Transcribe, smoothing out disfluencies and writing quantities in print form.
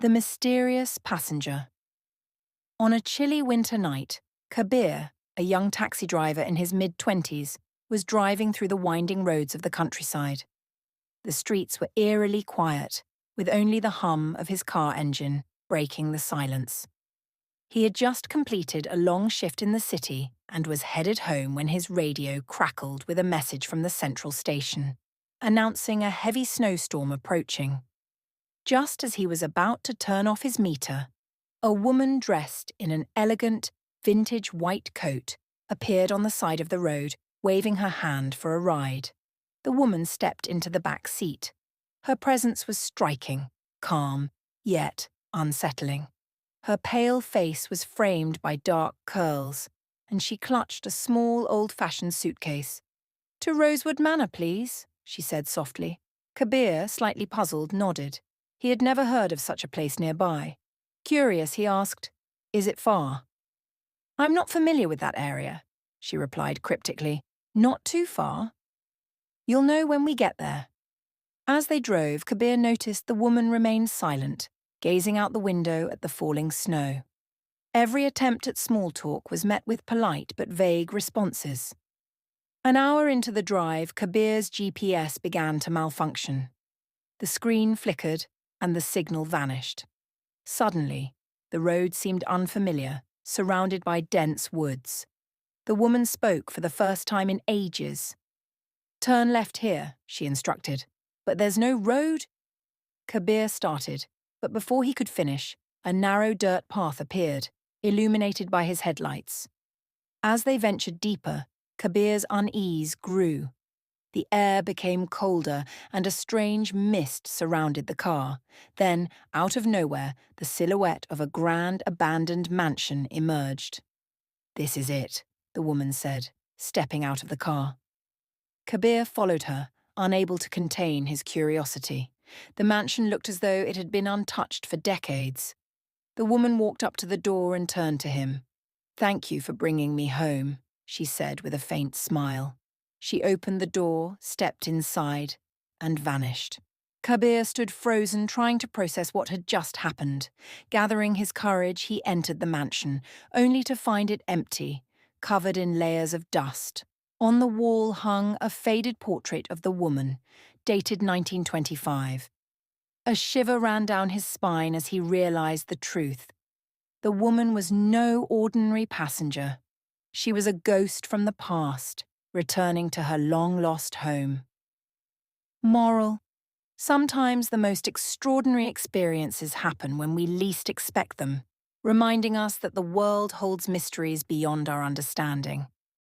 The mysterious passenger. On a chilly winter night, Kabir, a young taxi driver in his mid-20s, was driving through the winding roads of the countryside. The streets were eerily quiet, with only the hum of his car engine breaking the silence. He had just completed a long shift in the city and was headed home when his radio crackled with a message from the central station, announcing a heavy snowstorm approaching. Just as he was about to turn off his meter, a woman dressed in an elegant, vintage white coat appeared on the side of the road, waving her hand for a ride. The woman stepped into the back seat. Her presence was striking, calm, yet unsettling. Her pale face was framed by dark curls, and she clutched a small, old-fashioned suitcase. "To Rosewood Manor, please," she said softly. Kabir, slightly puzzled, nodded. He had never heard of such a place nearby. Curious, he asked, "Is it far?" "I'm not familiar with that area," she replied cryptically. "Not too far. You'll know when we get there." As they drove, Kabir noticed the woman remained silent, gazing out the window at the falling snow. Every attempt at small talk was met with polite but vague responses. An hour into the drive, Kabir's GPS began to malfunction. The screen flickered and the signal vanished. Suddenly, the road seemed unfamiliar, surrounded by dense woods. The woman spoke for the first time in ages. "Turn left here," she instructed. "But there's no road." Kabir started, but before he could finish, a narrow dirt path appeared, illuminated by his headlights. As they ventured deeper, Kabir's unease grew. The air became colder and a strange mist surrounded the car. Then, out of nowhere, the silhouette of a grand abandoned mansion emerged. "This is it," the woman said, stepping out of the car. Kabir followed her, unable to contain his curiosity. The mansion looked as though it had been untouched for decades. The woman walked up to the door and turned to him. "Thank you for bringing me home," she said with a faint smile. She opened the door, stepped inside, and vanished. Kabir stood frozen, trying to process what had just happened. Gathering his courage, he entered the mansion, only to find it empty, covered in layers of dust. On the wall hung a faded portrait of the woman, dated 1925. A shiver ran down his spine as he realized the truth. The woman was no ordinary passenger. She was a ghost from the past, returning to her long-lost home. Moral: sometimes the most extraordinary experiences happen when we least expect them, reminding us that the world holds mysteries beyond our understanding.